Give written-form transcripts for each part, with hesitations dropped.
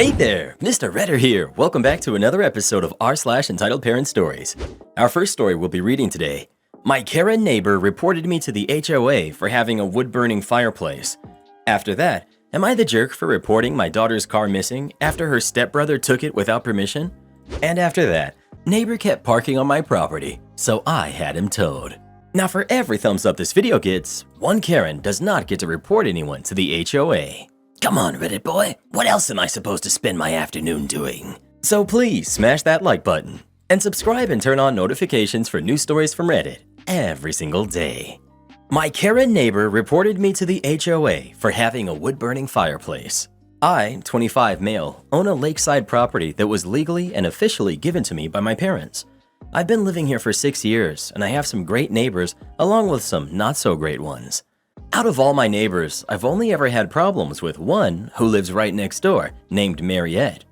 Hey there, Mr. Redder here. Welcome back to another episode of r/entitled Parent Stories. Our first story we'll be reading today. My Karen neighbor reported me to the HOA for having a wood-burning fireplace. After that, am I the jerk for reporting my daughter's car missing after her stepbrother took it without permission? And after that, neighbor kept parking on my property, so I had him towed. Now for every thumbs up this video gets, one Karen does not get to report anyone to the HOA. Come on, Reddit boy, what else am I supposed to spend my afternoon doing? So please smash that like button and subscribe and turn on notifications for new stories from Reddit every single day. My Karen neighbor reported me to the HOA for having a wood-burning fireplace. I, 25 male, own a lakeside property that was legally and officially given to me by my parents. I've been living here for 6 years and I have some great neighbors along with some not so great ones. Out of all my neighbors, I've only ever had problems with one who lives right next door, named Mariette.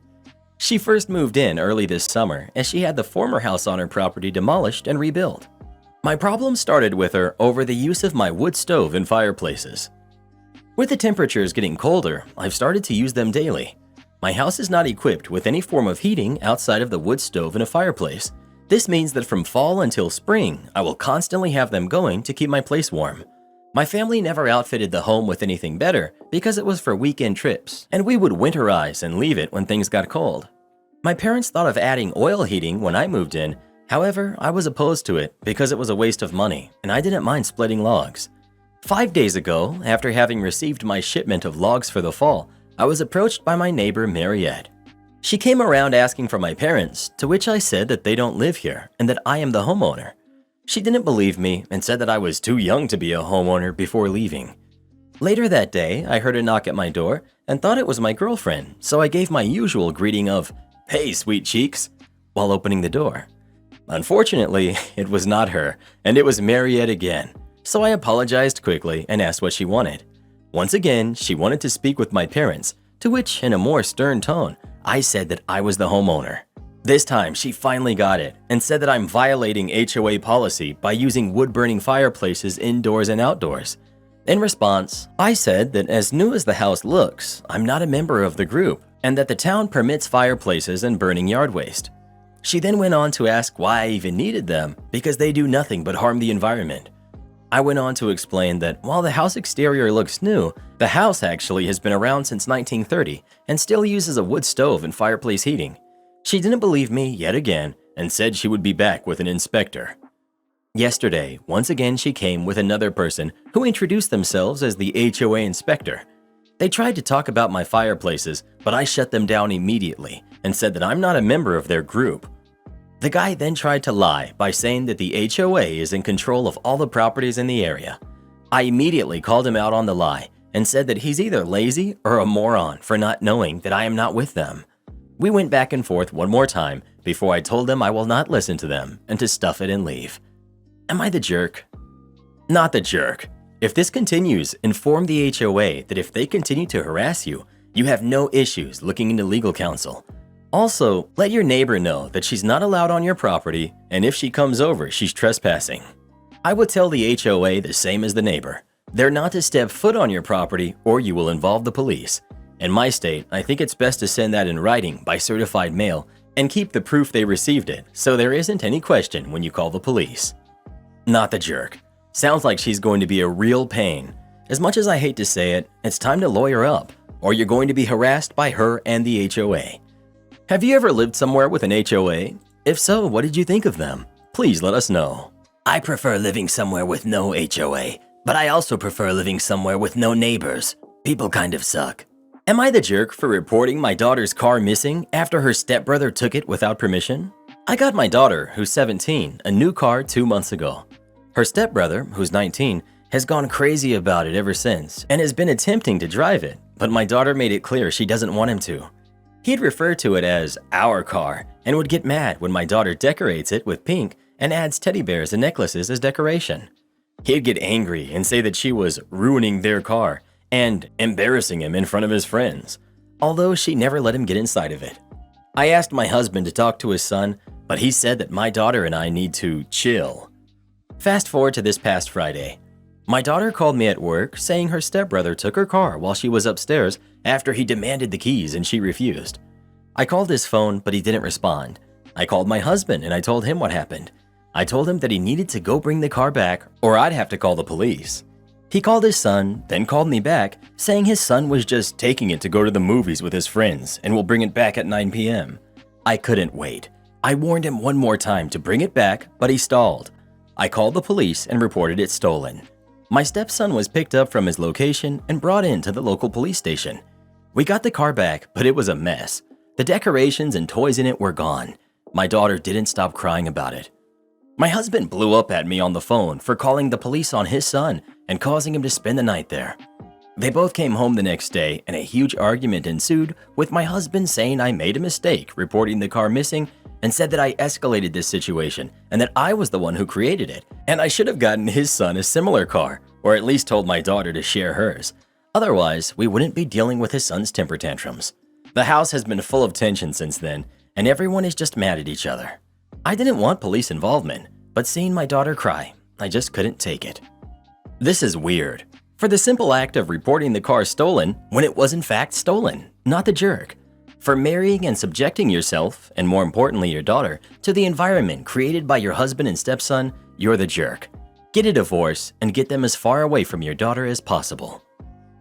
She first moved in early this summer as she had the former house on her property demolished and rebuilt. My problem started with her over the use of my wood stove and fireplaces. With the temperatures getting colder, I've started to use them daily. My house is not equipped with any form of heating outside of the wood stove and a fireplace. This means that from fall until spring, I will constantly have them going to keep my place warm. My family never outfitted the home with anything better because it was for weekend trips, and we would winterize and leave it when things got cold. My parents thought of adding oil heating when I moved in. However, I was opposed to it because it was a waste of money, and I didn't mind splitting logs. 5 days ago, after having received my shipment of logs for the fall, I was approached by my neighbor Mariette. She came around asking for my parents, to which I said that they don't live here and that I am the homeowner. She didn't believe me and said that I was too young to be a homeowner before leaving. Later that day, I heard a knock at my door and thought it was my girlfriend, so I gave my usual greeting of, "Hey, sweet cheeks," while opening the door. Unfortunately, it was not her, and it was Mariette again, so I apologized quickly and asked what she wanted. Once again, she wanted to speak with my parents, to which, in a more stern tone, I said that I was the homeowner. This time, she finally got it and said that I'm violating HOA policy by using wood-burning fireplaces indoors and outdoors. In response, I said that as new as the house looks, I'm not a member of the group and that the town permits fireplaces and burning yard waste. She then went on to ask why I even needed them because they do nothing but harm the environment. I went on to explain that while the house exterior looks new, the house actually has been around since 1930 and still uses a wood stove and fireplace heating. She didn't believe me yet again and said she would be back with an inspector. Yesterday, once again she came with another person who introduced themselves as the HOA inspector. They tried to talk about my fireplaces, but I shut them down immediately and said that I'm not a member of their group. The guy then tried to lie by saying that the HOA is in control of all the properties in the area. I immediately called him out on the lie and said that he's either lazy or a moron for not knowing that I am not with them. We went back and forth one more time before I told them I will not listen to them and to stuff it and leave. Am I the jerk? Not the jerk. If this continues, inform the HOA that if they continue to harass you, you have no issues looking into legal counsel. Also, let your neighbor know that she's not allowed on your property, and if she comes over, she's trespassing. I would tell the HOA the same as the neighbor. They're not to step foot on your property or you will involve the police. In my state, I think it's best to send that in writing by certified mail and keep the proof they received it so there isn't any question when you call the police. Not the jerk. Sounds like she's going to be a real pain. As much as I hate to say it, it's time to lawyer up, or you're going to be harassed by her and the HOA. Have you ever lived somewhere with an HOA? If so, what did you think of them? Please let us know. I prefer living somewhere with no HOA, but I also prefer living somewhere with no neighbors. People kind of suck. Am I the jerk for reporting my daughter's car missing after her stepbrother took it without permission? I got my daughter, who's 17, a new car 2 months ago. Her stepbrother, who's 19, has gone crazy about it ever since and has been attempting to drive it, but my daughter made it clear she doesn't want him to. He'd refer to it as our car and would get mad when my daughter decorates it with pink and adds teddy bears and necklaces as decoration. He'd get angry and say that she was ruining their car and embarrassing him in front of his friends, although she never let him get inside of it. I asked my husband to talk to his son, but he said that my daughter and I need to chill. Fast forward to this past Friday. My daughter called me at work saying her stepbrother took her car while she was upstairs after he demanded the keys and she refused. I called his phone, but he didn't respond. I called my husband and I told him what happened. I told him that he needed to go bring the car back or I'd have to call the police. He called his son, then called me back, saying his son was just taking it to go to the movies with his friends and will bring it back at 9 p.m. I couldn't wait. I warned him one more time to bring it back, but he stalled. I called the police and reported it stolen. My stepson was picked up from his location and brought in to the local police station. We got the car back, but it was a mess. The decorations and toys in it were gone. My daughter didn't stop crying about it. My husband blew up at me on the phone for calling the police on his son and causing him to spend the night there. They both came home the next day and a huge argument ensued, with my husband saying I made a mistake reporting the car missing and said that I escalated this situation and that I was the one who created it and I should have gotten his son a similar car or at least told my daughter to share hers. Otherwise, we wouldn't be dealing with his son's temper tantrums. The house has been full of tension since then and everyone is just mad at each other. I didn't want police involvement, but seeing my daughter cry, I just couldn't take it. This is weird. For the simple act of reporting the car stolen when it was in fact stolen, not the jerk. For marrying and subjecting yourself, and more importantly your daughter, to the environment created by your husband and stepson, you're the jerk. Get a divorce and get them as far away from your daughter as possible.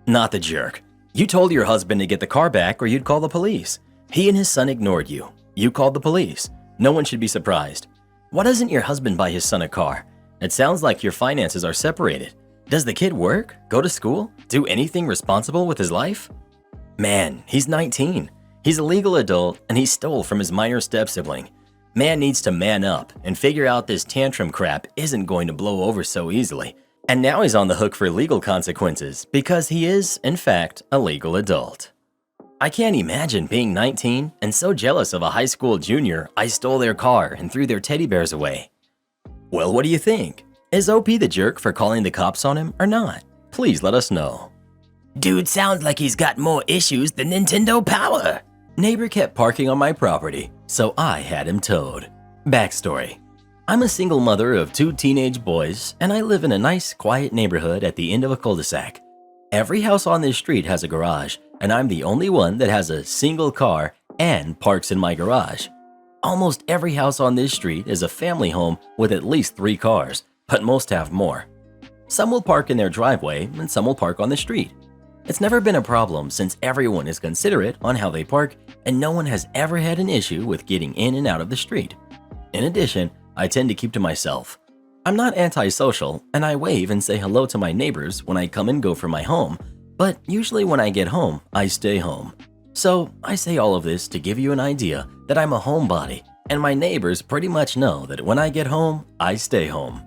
Not the jerk. You told your husband to get the car back or you'd call the police. He and his son ignored you. You called the police. No one should be surprised. Why doesn't your husband buy his son a car? It sounds like your finances are separated. Does the kid work, go to school, do anything responsible with his life? Man, he's 19. He's a legal adult and he stole from his minor step-sibling. Man needs to man up and figure out this tantrum crap isn't going to blow over so easily. And now he's on the hook for legal consequences because he is, in fact, a legal adult. I can't imagine being 19 and so jealous of a high school junior I stole their car and threw their teddy bears away. Well, what do you think? Is OP the jerk for calling the cops on him or not? Please let us know. Dude sounds like he's got more issues than Nintendo Power. Neighbor kept parking on my property, so I had him towed. Backstory. I'm a single mother of 2 teenage boys and I live in a nice, quiet neighborhood at the end of a cul-de-sac. Every house on this street has a garage, and I'm the only one that has a single car and parks in my garage. Almost every house on this street is a family home with at least 3 cars, but most have more. Some will park in their driveway and some will park on the street. It's never been a problem since everyone is considerate on how they park and no one has ever had an issue with getting in and out of the street. In addition, I tend to keep to myself. I'm not antisocial and I wave and say hello to my neighbors when I come and go from my home, but usually when I get home, I stay home. So I say all of this to give you an idea that I'm a homebody and my neighbors pretty much know that when I get home, I stay home.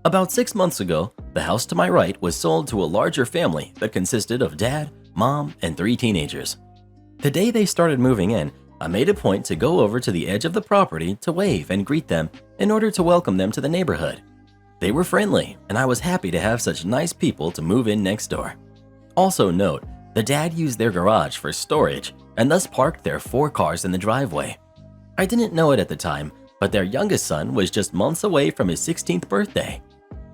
About 6 months ago, the house to my right was sold to a larger family that consisted of dad, mom, and 3 teenagers. The day they started moving in, I made a point to go over to the edge of the property to wave and greet them in order to welcome them to the neighborhood. They were friendly, and I was happy to have such nice people to move in next door. Also note, the dad used their garage for storage and thus parked their 4 cars in the driveway. I didn't know it at the time, but their youngest son was just months away from his 16th birthday.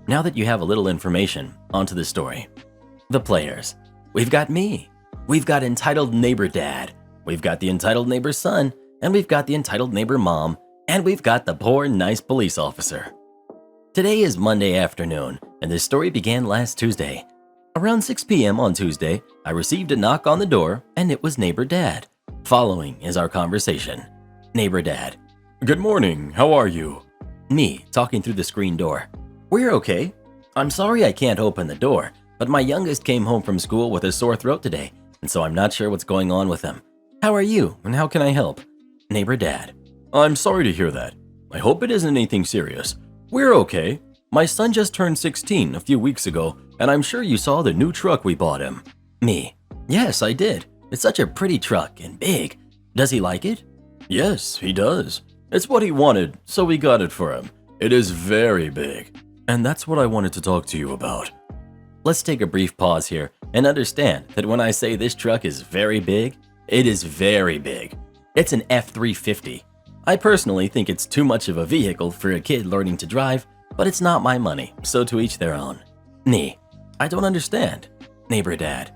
Now that you have a little information, onto the story. The players. We've got me. We've got entitled neighbor dad. We've got the entitled neighbor son, and we've got the entitled neighbor mom, and we've got the poor nice police officer. Today is Monday afternoon, and this story began last Tuesday. Around 6 p.m. on Tuesday, I received a knock on the door, and it was neighbor dad. Following is our conversation. Neighbor dad. Good morning, how are you? Me, talking through the screen door. We're okay. I'm sorry I can't open the door, but my youngest came home from school with a sore throat today, and so I'm not sure what's going on with him. How are you, and how can I help? Neighbor dad. I'm sorry to hear that. I hope it isn't anything serious. We're okay. My son just turned 16 a few weeks ago, and I'm sure you saw the new truck we bought him. Me. Yes, I did. It's such a pretty truck and big. Does he like it? Yes, he does. It's what he wanted, so we got it for him. It is very big. And that's what I wanted to talk to you about. Let's take a brief pause here and understand that when I say this truck is very big, it is very big. It's an F-350. I personally think it's too much of a vehicle for a kid learning to drive, but it's not my money, so to each their own. Me. I don't understand. Neighbor Dad: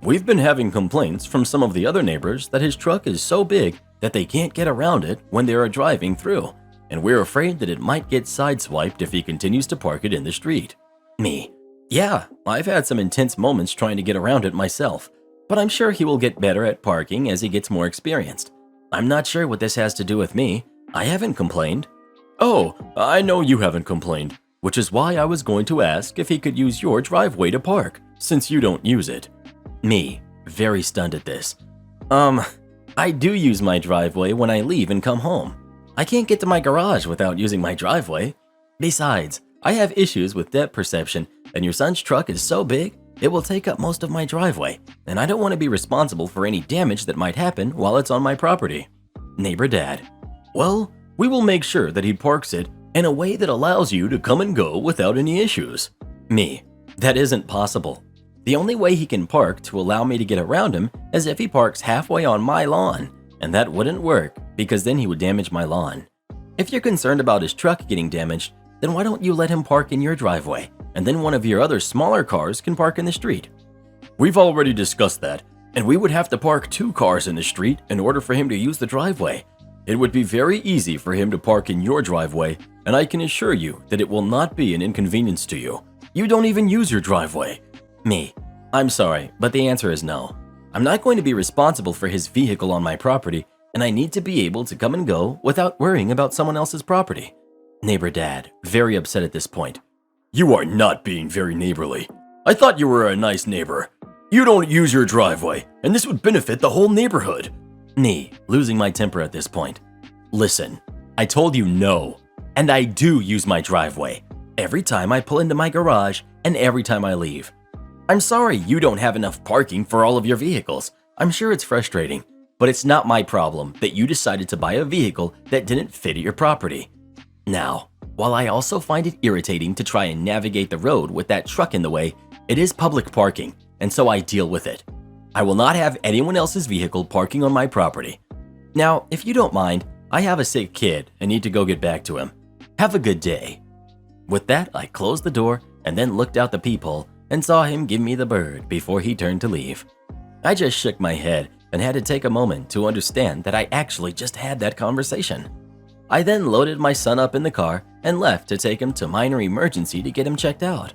we've been having complaints from some of the other neighbors that his truck is so big that they can't get around it when they are driving through, and we're afraid that it might get sideswiped if he continues to park it in the street. Me: yeah, I've had some intense moments trying to get around it myself, but I'm sure he will get better at parking as he gets more experienced. I'm not sure what this has to do with me. I haven't complained. Oh, I know you haven't complained, which is why I was going to ask if he could use your driveway to park, since you don't use it. Me, very stunned at this. I do use my driveway when I leave and come home. I can't get to my garage without using my driveway. Besides, I have issues with depth perception, and your son's truck is so big, it will take up most of my driveway, and I don't want to be responsible for any damage that might happen while it's on my property. Neighbor Dad: well, we will make sure that he parks it in a way that allows you to come and go without any issues. Me: that isn't possible. The only way he can park to allow me to get around him is if he parks halfway on my lawn, and that wouldn't work because then he would damage my lawn. If you're concerned about his truck getting damaged, then why don't you let him park in your driveway, and then one of your other smaller cars can park in the street? We've already discussed that, and we would have to park 2 cars in the street in order for him to use the driveway. It would be very easy for him to park in your driveway, and I can assure you that it will not be an inconvenience to you. You don't even use your driveway. Me: I'm sorry, but the answer is no. I'm not going to be responsible for his vehicle on my property, and I need to be able to come and go without worrying about someone else's property. Neighbor Dad, very upset at this point. You are not being very neighborly. I thought you were a nice neighbor. You don't use your driveway, and this would benefit the whole neighborhood. Me, losing my temper at this point. Listen, I told you no, and I do use my driveway. Every time I pull into my garage and every time I leave. I'm sorry you don't have enough parking for all of your vehicles. I'm sure it's frustrating, but it's not my problem that you decided to buy a vehicle that didn't fit at your property. Now, while I also find it irritating to try and navigate the road with that truck in the way, it is public parking, and so I deal with it. I will not have anyone else's vehicle parking on my property. Now, if you don't mind, I have a sick kid and need to go get back to him. Have a good day. With that, I closed the door and then looked out the peephole and saw him give me the bird before he turned to leave. I just shook my head and had to take a moment to understand that I actually just had that conversation. I then loaded my son up in the car and left to take him to minor emergency to get him checked out.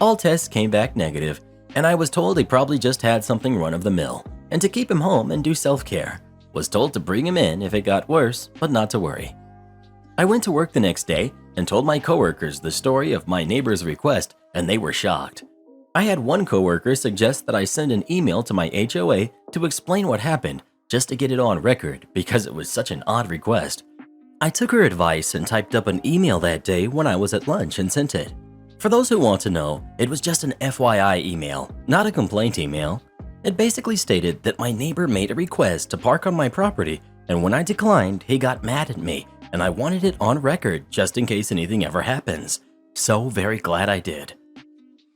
All tests came back negative, and I was told he probably just had something run-of-the-mill, and to keep him home and do self-care. Was told to bring him in if it got worse, but not to worry. I went to work the next day and told my coworkers the story of my neighbor's request, and they were shocked. I had one coworker suggest that I send an email to my HOA to explain what happened, just to get it on record because it was such an odd request. I took her advice and typed up an email that day when I was at lunch and sent it. For those who want to know, it was just an FYI email, not a complaint email. It basically stated that my neighbor made a request to park on my property, and when I declined, he got mad at me, and I wanted it on record just in case anything ever happens. So very glad I did.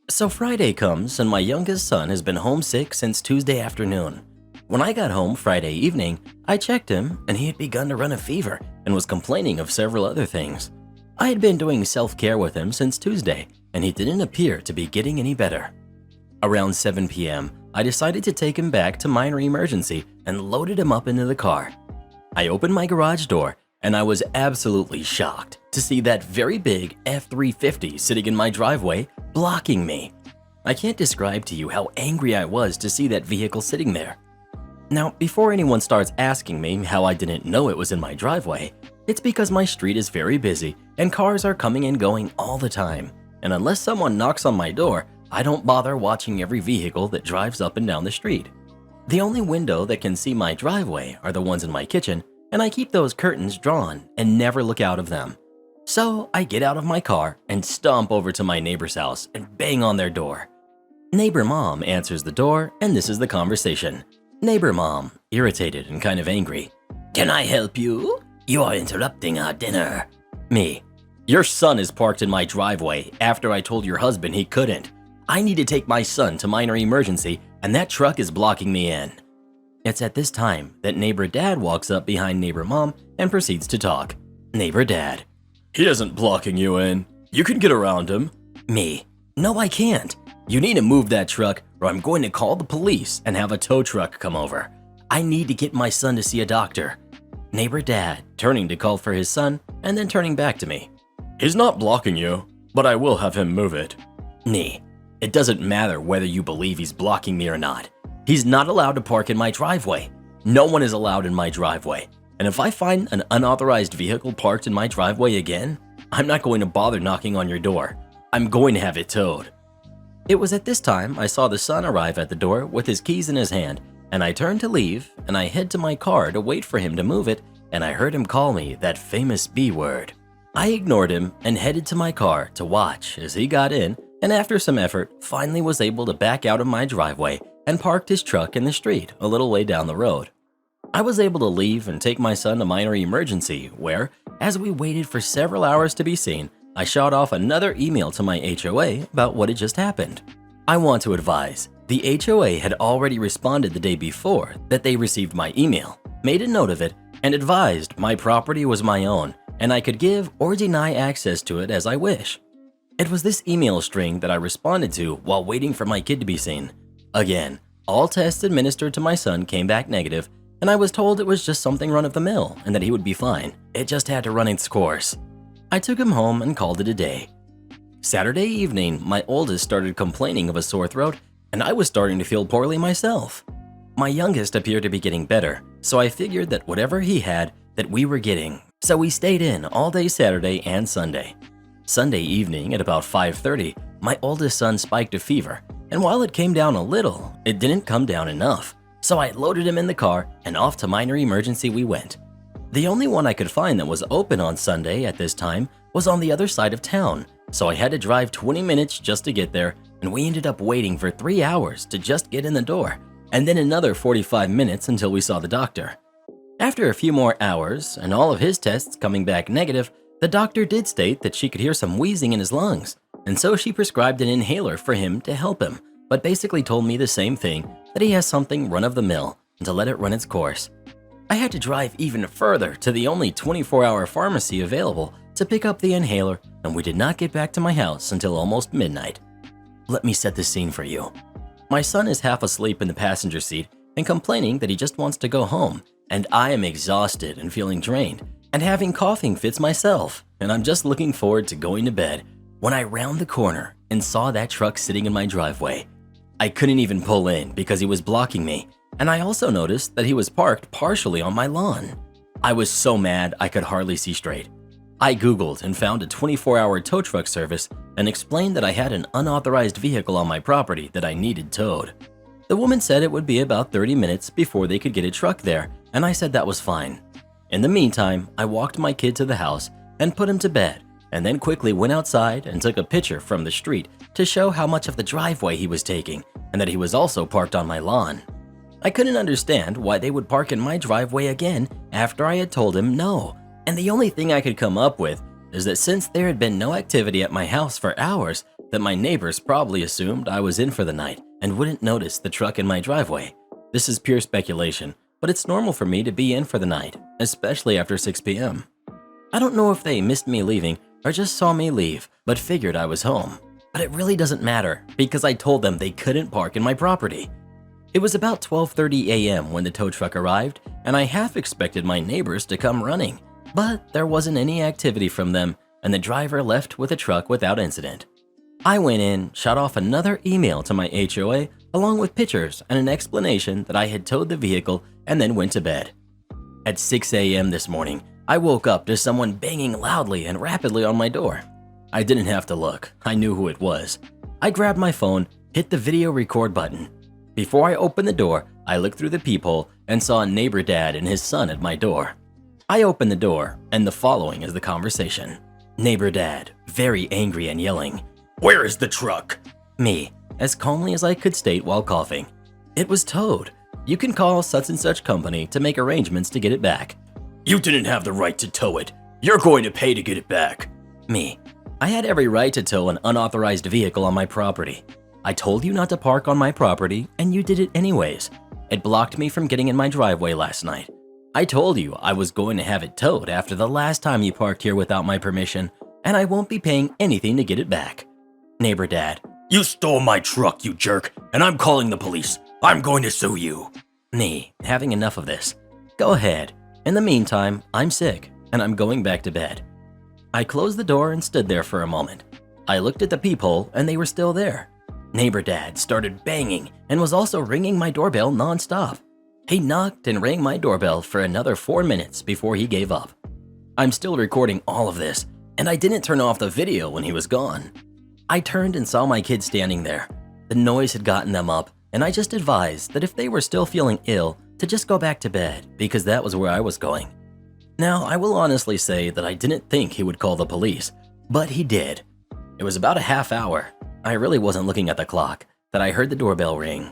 So Friday comes and my youngest son has been homesick since Tuesday afternoon. When I got home Friday evening, I checked him and he had begun to run a fever and was complaining of several other things. I had been doing self-care with him since Tuesday and he didn't appear to be getting any better. Around 7 p.m., I decided to take him back to minor emergency and loaded him up into the car. I opened my garage door and I was absolutely shocked to see that very big F-350 sitting in my driveway, blocking me. I can't describe to you how angry I was to see that vehicle sitting there. Now, before anyone starts asking me how I didn't know it was in my driveway, it's because my street is very busy and cars are coming and going all the time. And unless someone knocks on my door, I don't bother watching every vehicle that drives up and down the street. The only window that can see my driveway are the ones in my kitchen, and I keep those curtains drawn and never look out of them. So I get out of my car and stomp over to my neighbor's house and bang on their door. Neighbor Mom answers the door, and this is the conversation. Neighbor Mom, irritated and kind of angry. Can I help you? You are interrupting our dinner. Me. Your son is parked in my driveway after I told your husband he couldn't. I need to take my son to minor emergency, and that truck is blocking me in. It's at this time that Neighbor Dad walks up behind Neighbor Mom and proceeds to talk. Neighbor Dad. He isn't blocking you in. You can get around him. Me. No, I can't. You need to move that truck or I'm going to call the police and have a tow truck come over. I need to get my son to see a doctor. Neighbor Dad, turning to call for his son and then turning back to me. He's not blocking you, but I will have him move it. Nee, it doesn't matter whether you believe he's blocking me or not. He's not allowed to park in my driveway. No one is allowed in my driveway. And if I find an unauthorized vehicle parked in my driveway again, I'm not going to bother knocking on your door. I'm going to have it towed. It was at this time I saw the son arrive at the door with his keys in his hand, and I turned to leave and I head to my car to wait for him to move it, and I heard him call me that famous B word. I ignored him and headed to my car to watch as he got in, and after some effort, finally was able to back out of my driveway and parked his truck in the street a little way down the road. I was able to leave and take my son to minor emergency where, as we waited for several hours to be seen, I shot off another email to my HOA about what had just happened. I want to advise, the HOA had already responded the day before that they received my email, made a note of it, and advised my property was my own and I could give or deny access to it as I wish. It was this email string that I responded to while waiting for my kid to be seen. Again, all tests administered to my son came back negative, and I was told it was just something run-of-the-mill and that he would be fine. It just had to run its course. I took him home and called it a day. Saturday evening, my oldest started complaining of a sore throat, and I was starting to feel poorly myself. My youngest appeared to be getting better, so I figured that whatever he had, that we were getting. So we stayed in all day Saturday and Sunday. Sunday evening at about 5:30, my oldest son spiked a fever, and while it came down a little, it didn't come down enough. So I loaded him in the car and off to minor emergency we went. The only one I could find that was open on Sunday at this time was on the other side of town, so I had to drive 20 minutes just to get there, and we ended up waiting for 3 hours to just get in the door, and then another 45 minutes until we saw the doctor. After a few more hours and all of his tests coming back negative, the doctor did state that she could hear some wheezing in his lungs, and so she prescribed an inhaler for him to help him, but basically told me the same thing, that he has something run-of-the-mill and to let it run its course. I had to drive even further to the only 24-hour pharmacy available to pick up the inhaler, and we did not get back to my house until almost midnight. Let me set the scene for you. My son is half asleep in the passenger seat and complaining that he just wants to go home, and I am exhausted and feeling drained and having coughing fits myself, and I'm just looking forward to going to bed when I round the corner and saw that truck sitting in my driveway. I couldn't even pull in because he was blocking me, and I also noticed that he was parked partially on my lawn. I was so mad I could hardly see straight. I Googled and found a 24-hour tow truck service and explained that I had an unauthorized vehicle on my property that I needed towed. The woman said it would be about 30 minutes before they could get a truck there, and I said that was fine. In the meantime, I walked my kid to the house and put him to bed, and then quickly went outside and took a picture from the street to show how much of the driveway he was taking and that he was also parked on my lawn. I couldn't understand why they would park in my driveway again after I had told him no, and the only thing I could come up with is that since there had been no activity at my house for hours, that my neighbors probably assumed I was in for the night and wouldn't notice the truck in my driveway. This is pure speculation, but it's normal for me to be in for the night, especially after 6 p.m. I don't know if they missed me leaving or just saw me leave, but figured I was home. But it really doesn't matter because I told them they couldn't park in my property. It was about 12:30 a.m. when the tow truck arrived, and I half expected my neighbors to come running, but there wasn't any activity from them, and the driver left with the truck without incident. I went in, shot off another email to my HOA along with pictures and an explanation that I had towed the vehicle, and then went to bed. At 6 a.m. this morning, I woke up to someone banging loudly and rapidly on my door. I didn't have to look, I knew who it was. I grabbed my phone, hit the video record button. Before I opened the door, I looked through the peephole and saw a neighbor dad and his son at my door. I opened the door, and the following is the conversation. Neighbor dad, very angry and yelling, "Where is the truck?" Me, as calmly as I could state while coughing. "It was towed. You can call such and such company to make arrangements to get it back." "You didn't have the right to tow it. You're going to pay to get it back." Me, I had every right to tow an unauthorized vehicle on my property. I told you not to park on my property, and you did it anyways. It blocked me from getting in my driveway last night. I told you I was going to have it towed after the last time you parked here without my permission, and I won't be paying anything to get it back. Neighbor dad, You stole my truck, you jerk, and I'm calling the police. I'm going to sue you. Me, having enough of this. Go ahead. In the meantime, I'm sick, and I'm going back to bed. I closed the door and stood there for a moment. I looked at the peephole, and they were still there. Neighbor Dad started banging and was also ringing my doorbell nonstop. He knocked and rang my doorbell for another 4 minutes before he gave up. I'm still recording all of this, and I didn't turn off the video when he was gone. I turned and saw my kids standing there. The noise had gotten them up, and I just advised that if they were still feeling ill, to just go back to bed because that was where I was going. Now, I will honestly say that I didn't think he would call the police, but he did. It was about a half hour, I really wasn't looking at the clock, that I heard the doorbell ring.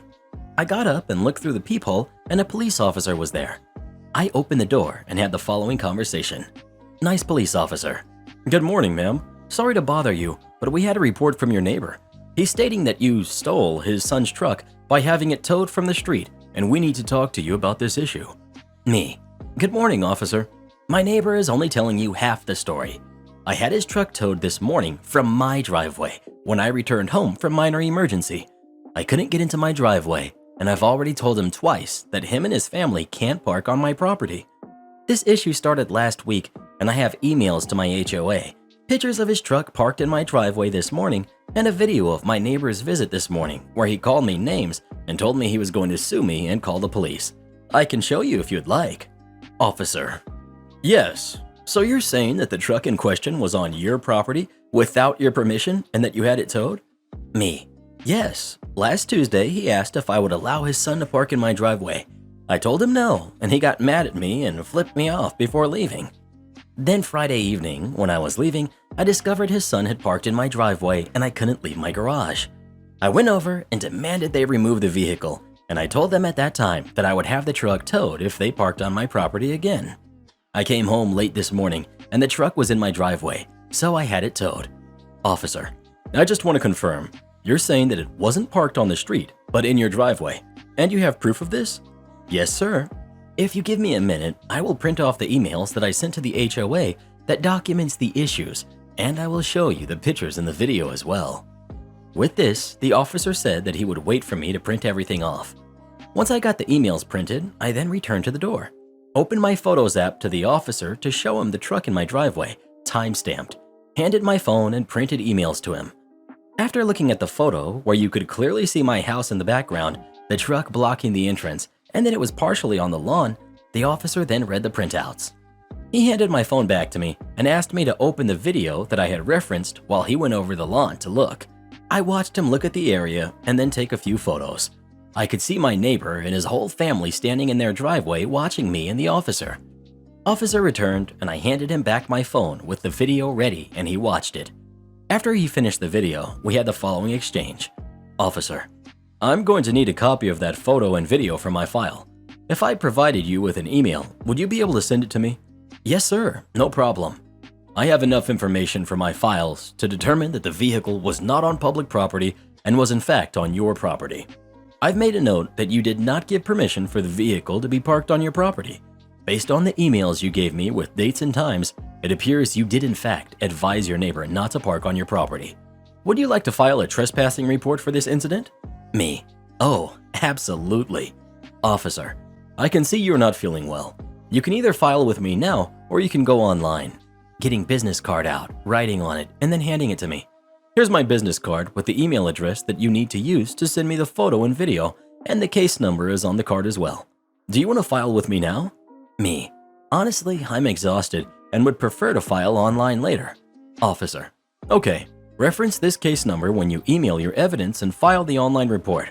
I got up and looked through the peephole, and a police officer was there. I opened the door and had the following conversation. Nice police officer. Good morning, ma'am. Sorry to bother you, but we had a report from your neighbor. He's stating that you stole his son's truck by having it towed from the street, and we need to talk to you about this issue. Me. Good morning, officer. My neighbor is only telling you half the story. I had his truck towed this morning from my driveway when I returned home from minor emergency. I couldn't get into my driveway, and I've already told him twice that him and his family can't park on my property. This issue started last week, and I have emails to my HOA, pictures of his truck parked in my driveway this morning, and a video of my neighbor's visit this morning where he called me names and told me he was going to sue me and call the police. I can show you if you'd like. Officer. Yes. So you're saying that the truck in question was on your property without your permission and that you had it towed? Me. Yes. Last Tuesday, he asked if I would allow his son to park in my driveway. I told him no, and he got mad at me and flipped me off before leaving. Then Friday evening, when I was leaving, I discovered his son had parked in my driveway and I couldn't leave my garage. I went over and demanded they remove the vehicle, and I told them at that time that I would have the truck towed if they parked on my property again. I came home late this morning and the truck was in my driveway, so I had it towed. Officer. I just want to confirm, you're saying that it wasn't parked on the street, but in your driveway, and you have proof of this? Yes, sir. If you give me a minute, I will print off the emails that I sent to the HOA that documents the issues, and I will show you the pictures in the video as well. With this, the officer said that he would wait for me to print everything off. Once I got the emails printed, I then returned to the door, opened my Photos app to the officer to show him the truck in my driveway, time-stamped, handed my phone and printed emails to him. After looking at the photo, where you could clearly see my house in the background, the truck blocking the entrance, and that it was partially on the lawn, the officer then read the printouts. He handed my phone back to me and asked me to open the video that I had referenced while he went over the lawn to look. I watched him look at the area and then take a few photos. I could see my neighbor and his whole family standing in their driveway watching me and the officer. Officer returned and I handed him back my phone with the video ready and he watched it. After he finished the video, we had the following exchange. Officer. I'm going to need a copy of that photo and video for my file. If I provided you with an email, would you be able to send it to me? Yes, sir. No problem. I have enough information for my files to determine that the vehicle was not on public property and was in fact on your property. I've made a note that you did not give permission for the vehicle to be parked on your property. Based on the emails you gave me with dates and times, it appears you did in fact advise your neighbor not to park on your property. Would you like to file a trespassing report for this incident? Me. Oh, absolutely. Officer. I can see you're not feeling well. You can either file with me now or you can go online. Getting business card out, writing on it, and then handing it to me. Here's my business card with the email address that you need to use to send me the photo and video, and the case number is on the card as well. Do you want to file with me now? Me. Honestly, I'm exhausted and would prefer to file online later. Officer. Okay. Reference this case number when you email your evidence and file the online report.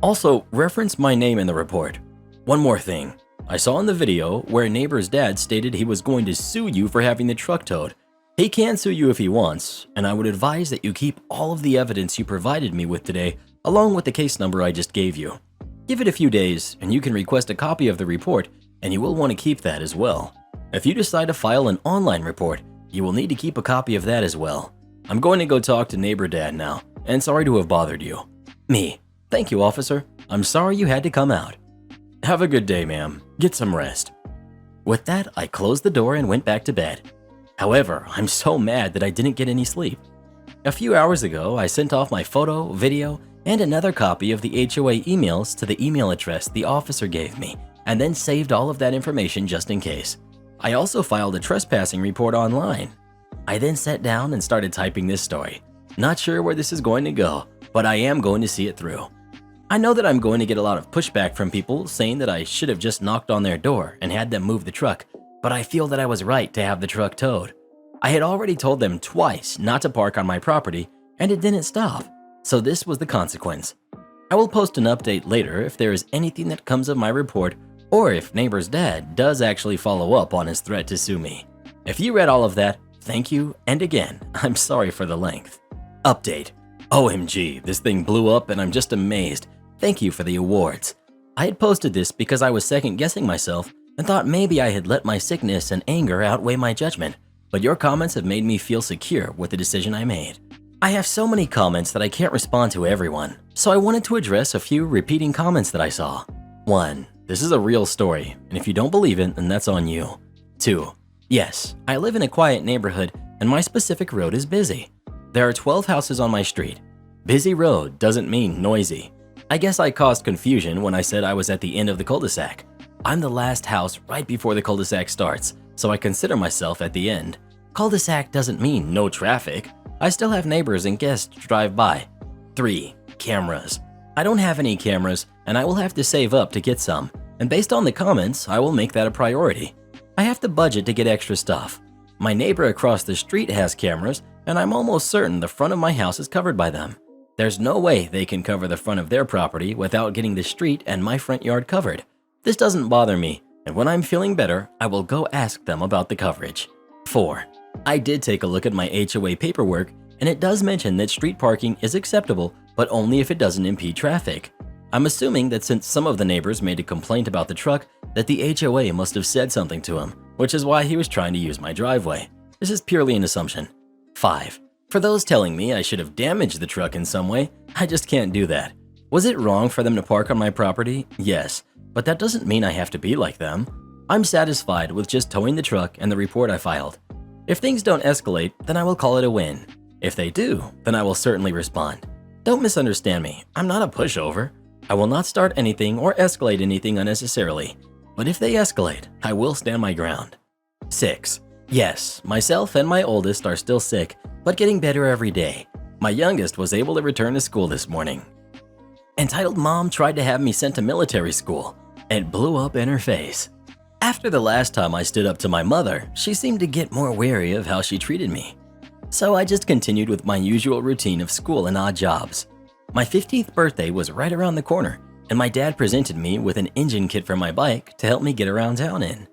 Also, reference my name in the report. One more thing. I saw in the video where neighbor's dad stated he was going to sue you for having the truck towed. He can sue you if he wants, and I would advise that you keep all of the evidence you provided me with today, along with the case number I just gave you. Give it a few days, and you can request a copy of the report, and you will want to keep that as well. If you decide to file an online report, you will need to keep a copy of that as well. I'm going to go talk to neighbor dad now, and sorry to have bothered you. Me. Thank you, officer. I'm sorry you had to come out. Have a good day, ma'am. Get some rest. With that, I closed the door and went back to bed. However, I'm so mad that I didn't get any sleep. A few hours ago, I sent off my photo, video, and another copy of the HOA emails to the email address the officer gave me, and then saved all of that information just in case. I also filed a trespassing report online. I then sat down and started typing this story. Not sure where this is going to go, but I am going to see it through. I know that I'm going to get a lot of pushback from people saying that I should have just knocked on their door and had them move the truck, but I feel that I was right to have the truck towed. I had already told them twice not to park on my property, and it didn't stop, so this was the consequence. I will post an update later if there is anything that comes of my report, or if neighbor's dad does actually follow up on his threat to sue me. If you read all of that, thank you, and again, I'm sorry for the length. Update. OMG, this thing blew up and I'm just amazed. Thank you for the awards. I had posted this because I was second guessing myself and thought maybe I had let my sickness and anger outweigh my judgment, but your comments have made me feel secure with the decision I made. I have so many comments that I can't respond to everyone, so I wanted to address a few repeating comments that I saw. 1. This is a real story, and if you don't believe it, then that's on you. 2. Yes, I live in a quiet neighborhood and my specific road is busy. There are 12 houses on my street. Busy road doesn't mean noisy. I guess I caused confusion when I said I was at the end of the cul-de-sac. I'm the last house right before the cul-de-sac starts, so I consider myself at the end. Cul-de-sac doesn't mean no traffic. I still have neighbors and guests to drive by. 3. Cameras. I don't have any cameras and I will have to save up to get some, and based on the comments, I will make that a priority. I have to budget to get extra stuff. My neighbor across the street has cameras, and I'm almost certain the front of my house is covered by them. There's no way they can cover the front of their property without getting the street and my front yard covered. This doesn't bother me, and when I'm feeling better, I will go ask them about the coverage. 4. I did take a look at my HOA paperwork, and it does mention that street parking is acceptable, but only if it doesn't impede traffic. I'm assuming that since some of the neighbors made a complaint about the truck, that the HOA must have said something to him, which is why he was trying to use my driveway. This is purely an assumption. 5. For those telling me I should have damaged the truck in some way, I just can't do that. Was it wrong for them to park on my property? Yes, but that doesn't mean I have to be like them. I'm satisfied with just towing the truck and the report I filed. If things don't escalate, then I will call it a win. If they do, then I will certainly respond. Don't misunderstand me, I'm not a pushover. I will not start anything or escalate anything unnecessarily. But if they escalate, I will stand my ground. 6. Yes, myself and my oldest are still sick, but getting better every day. My youngest was able to return to school this morning. Entitled Mom tried to have me sent to military school. It blew up in her face. After the last time I stood up to my mother, she seemed to get more wary of how she treated me. So I just continued with my usual routine of school and odd jobs. My 15th birthday was right around the corner, and my dad presented me with an engine kit for my bike to help me get around town in.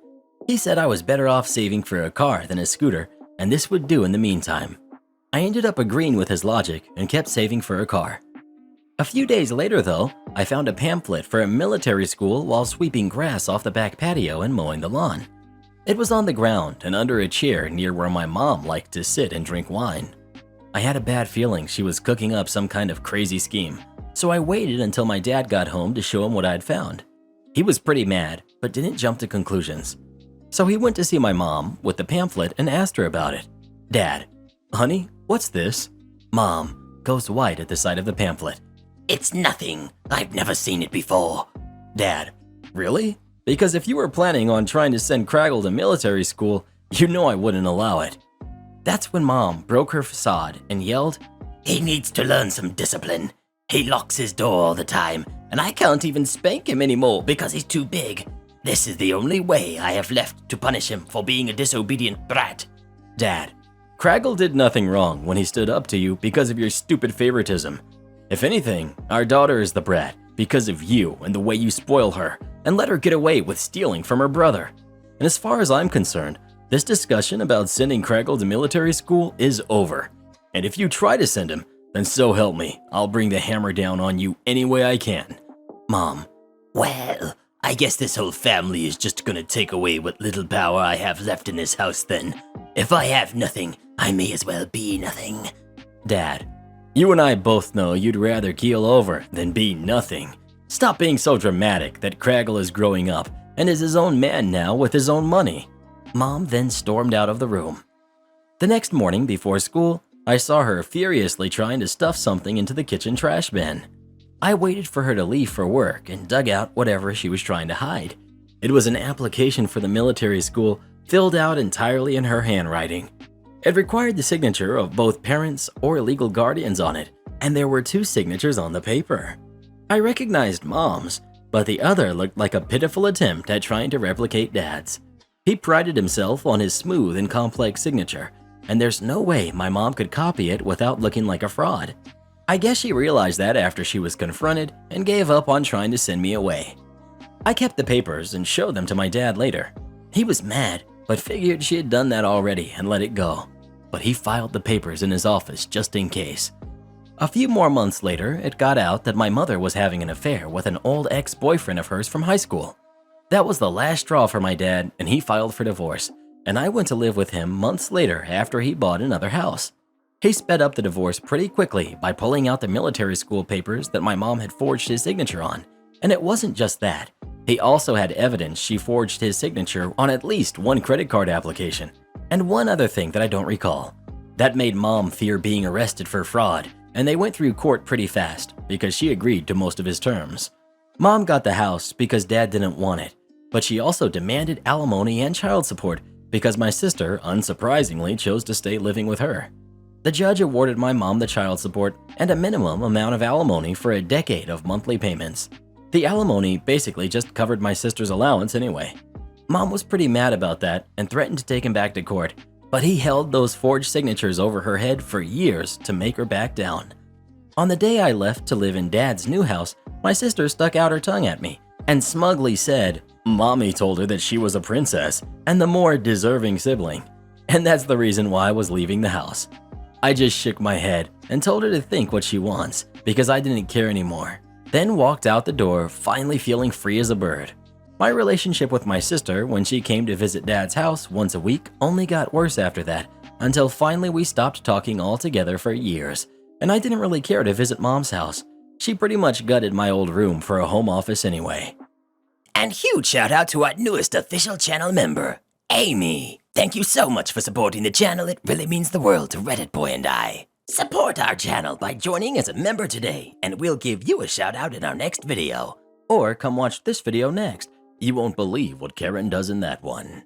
He said I was better off saving for a car than a scooter, and this would do in the meantime. I ended up agreeing with his logic and kept saving for a car. A few days later though, I found a pamphlet for a military school while sweeping grass off the back patio and mowing the lawn. It was on the ground and under a chair near where my mom liked to sit and drink wine. I had a bad feeling she was cooking up some kind of crazy scheme, so I waited until my dad got home to show him what I'd found. He was pretty mad, but didn't jump to conclusions. So he went to see my mom with the pamphlet and asked her about it. Dad, honey, what's this? Mom goes white at the sight of the pamphlet. It's nothing. I've never seen it before. Dad, really? Because if you were planning on trying to send Craggle to military school, you know I wouldn't allow it. That's when Mom broke her facade and yelled, He needs to learn some discipline. He locks his door all the time, and I can't even spank him anymore because he's too big. This is the only way I have left to punish him for being a disobedient brat. Dad, Craggle did nothing wrong when he stood up to you because of your stupid favoritism. If anything, our daughter is the brat because of you and the way you spoil her and let her get away with stealing from her brother. And as far as I'm concerned, this discussion about sending Craggle to military school is over. And if you try to send him, then so help me, I'll bring the hammer down on you any way I can. Mom, well, I guess this whole family is just gonna take away what little power I have left in this house then. If I have nothing, I may as well be nothing. Dad, you and I both know you'd rather keel over than be nothing. Stop being so dramatic that Craggle is growing up and is his own man now with his own money. Mom then stormed out of the room. The next morning before school, I saw her furiously trying to stuff something into the kitchen trash bin. I waited for her to leave for work and dug out whatever she was trying to hide. It was an application for the military school filled out entirely in her handwriting. It required the signature of both parents or legal guardians on it, and there were 2 signatures on the paper. I recognized Mom's, but the other looked like a pitiful attempt at trying to replicate Dad's. He prided himself on his smooth and complex signature, and there's no way my mom could copy it without looking like a fraud. I guess she realized that after she was confronted and gave up on trying to send me away. I kept the papers and showed them to my dad later. He was mad, but figured she had done that already and let it go. But he filed the papers in his office just in case. A few more months later, it got out that my mother was having an affair with an old ex-boyfriend of hers from high school. That was the last straw for my dad, and he filed for divorce, and I went to live with him months later after he bought another house. He sped up the divorce pretty quickly by pulling out the military school papers that my mom had forged his signature on. And it wasn't just that. He also had evidence she forged his signature on at least 1 credit card application. And one other thing that I don't recall. That made Mom fear being arrested for fraud, and they went through court pretty fast because she agreed to most of his terms. Mom got the house because Dad didn't want it, but she also demanded alimony and child support because my sister, unsurprisingly, chose to stay living with her. The judge awarded my mom the child support and a minimum amount of alimony for a decade of monthly payments. The alimony basically just covered my sister's allowance anyway. Mom was pretty mad about that and threatened to take him back to court, but he held those forged signatures over her head for years to make her back down. On the day I left to live in Dad's new house, my sister stuck out her tongue at me and smugly said, Mommy told her that she was a princess and the more deserving sibling, and that's the reason why I was leaving the house. I just shook my head and told her to think what she wants because I didn't care anymore, then walked out the door, finally feeling free as a bird. My relationship with my sister when she came to visit Dad's house once a week only got worse after that, until finally we stopped talking altogether for years, and I didn't really care to visit Mom's house. She pretty much gutted my old room for a home office anyway. And huge shout out to our newest official channel member, Amy. Thank you so much for supporting the channel. It really means the world to Reddit Boy and I. Support our channel by joining as a member today, and we'll give you a shout out in our next video. Or come watch this video next. You won't believe what Karen does in that one.